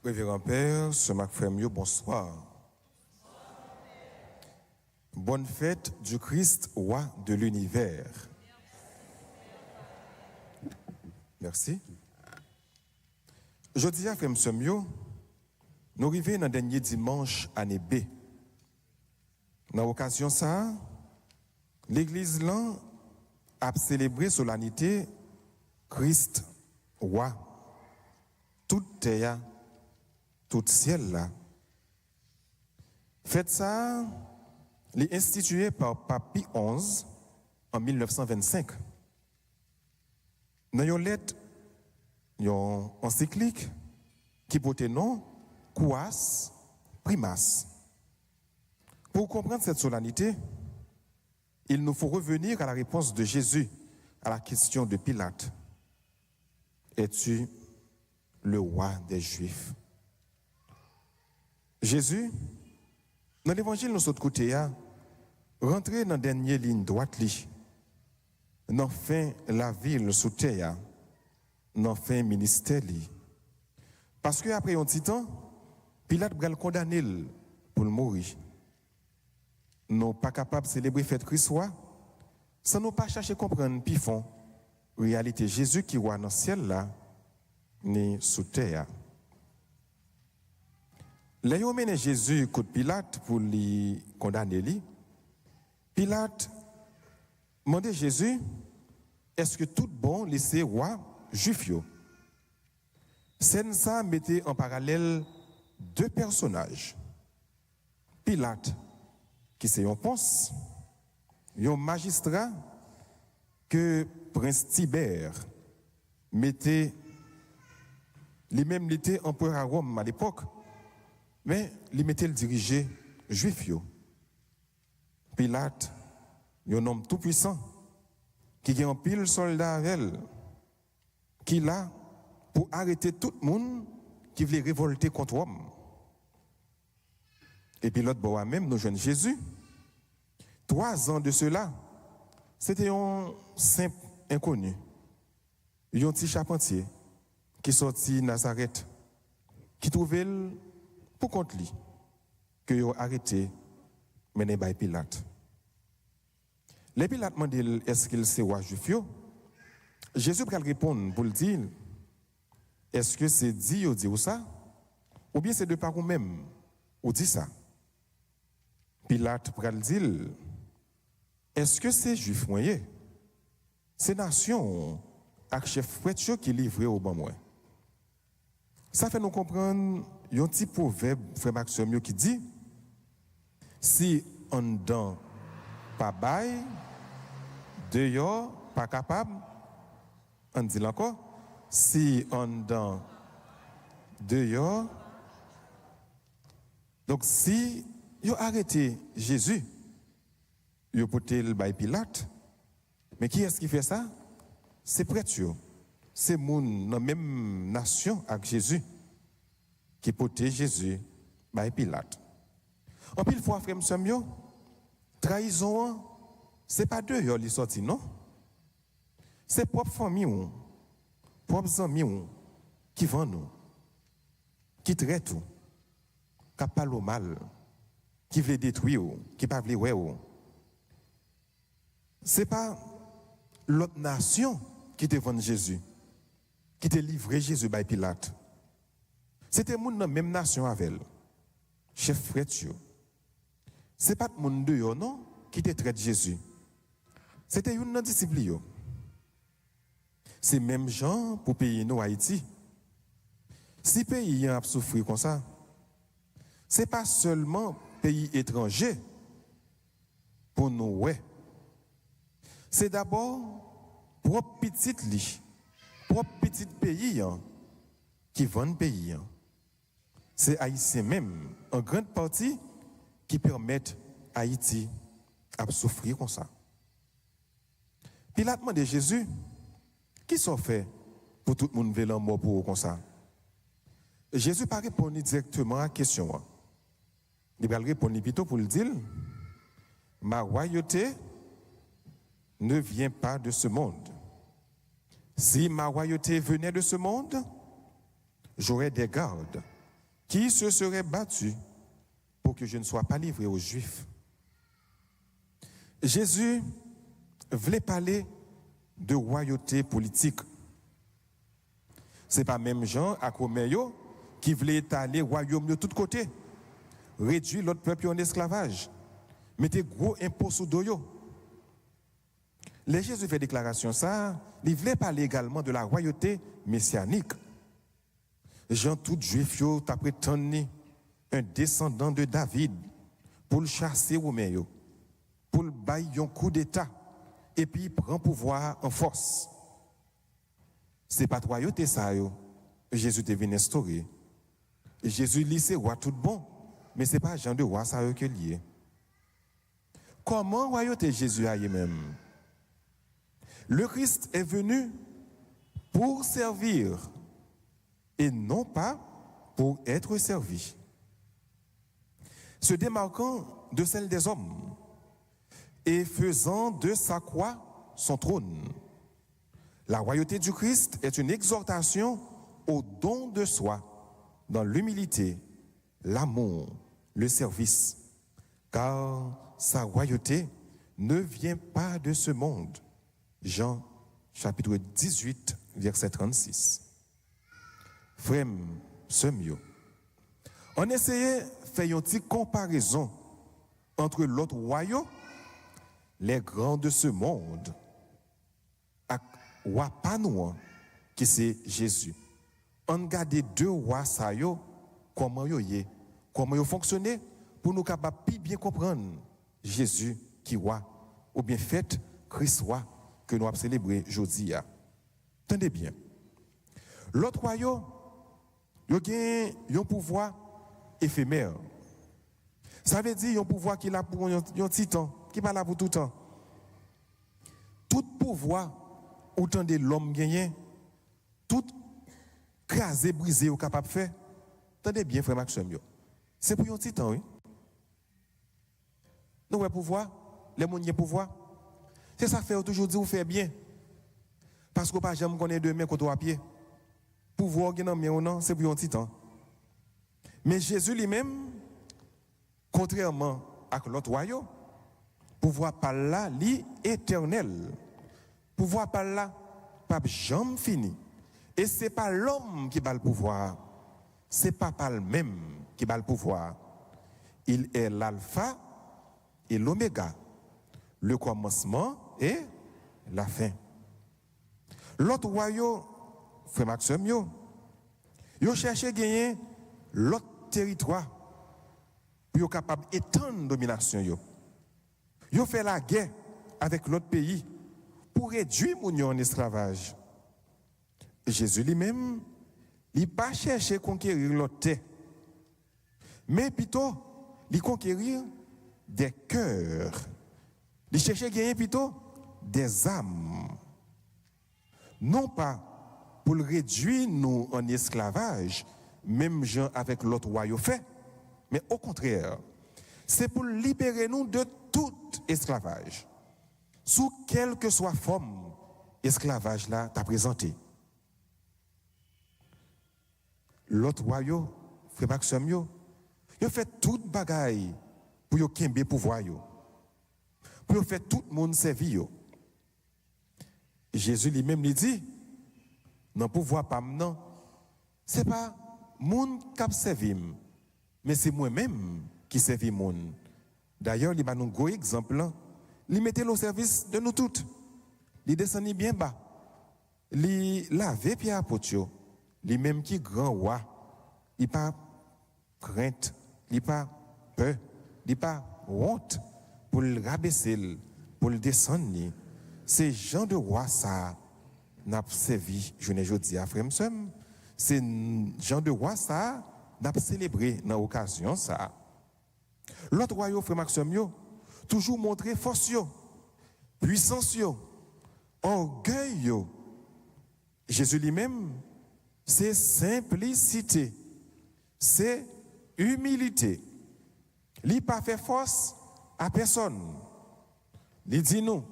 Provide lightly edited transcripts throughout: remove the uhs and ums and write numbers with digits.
Révérend Père, ce Macfremio, bonsoir. Bonne fête du Christ, roi de l'univers. Merci. Jeudi à Femsemio, nous arrivons dans le dernier dimanche année B. Dans l'occasion ça, l'Église là a célébré solennité Christ, roi. Toute terre, tout ciel là. Fête ça, est instituée par Pape Pie XI en 1925. Dans une lettre, une encyclique qui porte le nom Quas Primas. Pour comprendre cette solennité, il nous faut revenir à la réponse de Jésus à la question de Pilate. Es-tu le roi des Juifs? Jésus, dans l'évangile, nous sommes côté, rentré dans la dernière ligne droite, dans fin la ville sous terre, dans fin ministère. Parce qu'après un petit temps, Pilate va le condamner pour le mourir. Nous pas capables de célébrer fête Christ roi, sans nous pas chercher à comprendre, puis fond, réalité Jésus qui roi dans le ciel là, ni sous terre. Là, ils ont mené Jésus contre Pilate pour le condamner. Pilate demandait Jésus, est-ce que tout bon laisser roi juif? C'est ça mettait en parallèle deux personnages. Pilate, qui c'est un Ponce, un magistrat que Prince Tibère mettait, lui-même était empereur à Rome à l'époque, mais il mettait le diriger juif. Pilate, un homme tout puissant, qui a un pile soldat avec elle, qui là pour arrêter tout le monde qui voulait révolter contre Rome. Et puis l'autre bois même, nous jeunes Jésus, 3 ans de cela, c'était un simple inconnu, un petit charpentier qui sortit de Nazareth, qui trouvait pour contre lui, que il a arrêté, mené par Pilate. Les Pilates demandent est-ce qu'il c'est roi juif? Jésus va répondre pour le dire est-ce que c'est dit ou ça? Ou bien c'est de par vous-même ou dit ça? Pilate va le dire est-ce que c'est juif moyen? C'est nation avec chef prêtre qui livré au bon moi. Ça fait nous comprendre un petit proverbe frère Maxime qui dit si on dans pas bail dehors pas capable on dit encore si on dans dehors donc si yo arrêté Jésus yo porté le bail Pilate mais qui est-ce qui fait ça? C'est prêtre c'est moun dans même nation avec Jésus qui portait Jésus bail Pilate. En pile fois frère m'sem trahison c'est pas dehors li sorti non c'est propre famille ou propres amis ou qui vendent nous qui traitent ou qui parlent mal qui veulent détruire ou qui pas veulent ouais ou c'est pas l'autre nation qui te vend Jésus qui te livré Jésus par Pilate c'était moun dans même nation avec elle chef frère c'est pas moun dehors non qui te traite Jésus c'était une discipline. C'est même gens pour pays nous Haïti. Si pays a souffert comme ça, c'est pas seulement pays étrangers pour nous ouais. C'est d'abord propre petite li, propre petit pays qui vendent pays. C'est Haïtien même en grande partie qui permettent Haïti à souffrir comme ça. Pilate demande Jésus, qui sont fait pour tout le monde veut mort pour comme ça? Jésus n'a pas répondu directement à la question. Il va répondre plutôt pour le dire, ma royauté ne vient pas de ce monde. Si ma royauté venait de ce monde, j'aurais des gardes qui se serait battu pour que je ne sois pas livré aux Juifs. Jésus voulait parler de royauté politique. Ce n'est pas même Jean à Coméo qui voulait étaler le royaume de tous côtés, réduire l'autre peuple en esclavage, mettre gros impôts sur doyo. Les Jésus fait déclaration ça, il voulait parler également de la royauté messianique. Jean tout juif yo t'a prétendu un descendant de David pour le chasser Romain, pour le bailler un coup d'état et puis prend pouvoir en force. C'est pas royauté ça yo. Jésus est venu instaurer. Jésus lui c'est roi tout bon, mais c'est pas Jean de roi ça yo que lié. Comment royauté Jésus a lui-même? Le Christ est venu pour servir et non pas pour être servi. Se démarquant de celle des hommes et faisant de sa croix son trône. La royauté du Christ est une exhortation au don de soi dans l'humilité, l'amour, le service, car sa royauté ne vient pas de ce monde. Jean chapitre 18, verset 36. Frère, semio. On essayait de faire une petite comparaison entre l'autre royaume, les grands de ce monde, et roi Panouan, qui c'est Jésus. On regarde deux rois ça yo, comment ils fonctionnaient pour nous capables bien comprendre Jésus qui roi, ou bien fait Christ roi que nous avons célébré aujourd'hui. Attendez bien. L'autre royaume, il y a un pouvoir éphémère. Ça veut dire un pouvoir qui est là pour un petit temps, qui n'est pas là pour tout le temps. Tout pouvoir, autant de l'homme gagné, tout crasé, brisé, ou capable de faire. Attendez bien, frère Maxime. C'est pour un petit temps, oui. Nous avons pouvoir, les gens ont pouvoir. C'est ça fait toujours dire, vous faites bien. Parce que pas jamais connaît demain quand on a pied. Pouvoir qui non ou non, c'est pour un petit temps. Mais Jésus lui-même, contrairement à l'autre royaume, pouvoir par là, l'éternel. Pouvoir par là, pas jamais fini. Et ce n'est pas l'homme qui a le pouvoir. Ce n'est pas par le même qui a le pouvoir. Il est l'alpha et l'oméga, le commencement et la fin. L'autre royaume, frère Maxime, il cherche à gagner l'autre territoire pour être capable d'étendre la domination. Il fait la guerre avec l'autre pays pour réduire l'union en esclavage. Jésus lui-même, il n'a pas cherché à conquérir l'autre terre, mais plutôt, il conquérir des cœurs. Il cherche à gagner plutôt des âmes. Non pas pour réduire nous en esclavage, même gens avec l'autre royaume fait, mais au contraire, c'est pour libérer nous de tout esclavage, sous quelle que soit forme esclavage là t'a présenté. L'autre royaume, frère Maxime, il fait toute bagaille pour yo kembe pouvoir yo, pour faire tout le monde servir. Jésus lui-même lui dit, non pouvoir pas maintenant, c'est pas monde qui servi, mais c'est moi-même qui servis monde. D'ailleurs, il va nous un exemple, il mettait au service de nous toutes. Il descendait bien bas. Il lavait pied à potio. Il même qui grand roi, il pas crainte, il pas peur, il pas honte pour le rabaisser, pour le descendre. C'est Jean de roi ça n'a servi, je ne dis à frère Msem, c'est Jean de roi ça n'a célébré dans l'occasion ça. L'autre royaume, frère Maxime, toujours montré force, puissance, orgueil. Jésus lui-même, c'est simplicité, c'est humilité. Il n'a pas fait force à personne. Il dit nous,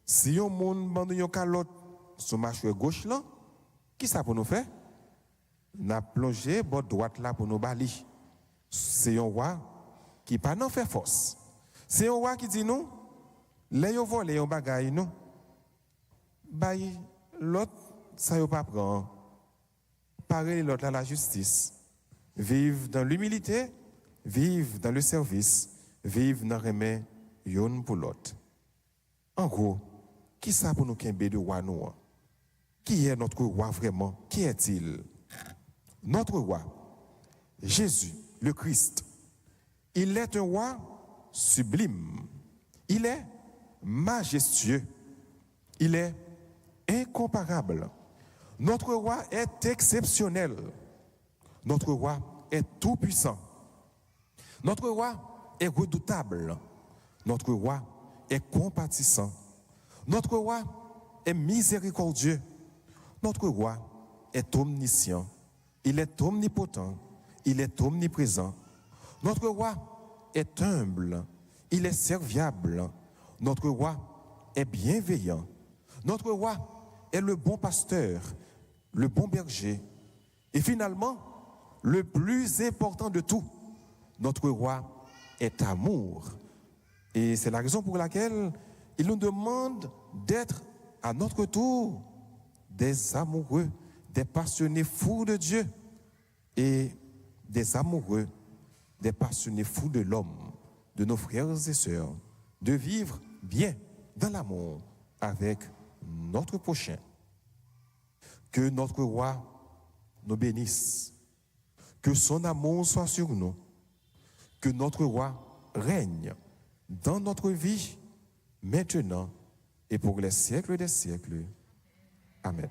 si on monde bande yon calotte sur marche gauche là, qui ça pour nous faire? n'a plongé bord droite là pour nous bali. C'est un roi qui pas non fait force. C'est un roi qui dit nous, les yo volé un bagay nous. Bay l'autre ça yo pas prend. Parer l'autre à la justice. Vivre dans l'humilité, vivre dans le service, vivre dans remè yon pour l'autre. En gros, qui ça pour nous kembe de roi nous? Qui est notre roi vraiment? Qui est-il? Notre roi, Jésus, le Christ, il est un roi sublime. Il est majestueux. Il est incomparable. Notre roi est exceptionnel. Notre roi est tout-puissant. Notre roi est redoutable. Notre roi est compatissant. Notre roi est miséricordieux. Notre roi est omniscient. Il est omnipotent. Il est omniprésent. Notre roi est humble. Il est serviable. Notre roi est bienveillant. Notre roi est le bon pasteur, le bon berger. Et finalement, le plus important de tout, notre roi est amour. Et c'est la raison pour laquelle il nous demande d'être à notre tour des amoureux, des passionnés fous de Dieu et des amoureux, des passionnés fous de l'homme, de nos frères et sœurs, de vivre bien dans l'amour avec notre prochain. Que notre roi nous bénisse, que son amour soit sur nous, que notre roi règne dans notre vie maintenant et pour les siècles des siècles. Amen.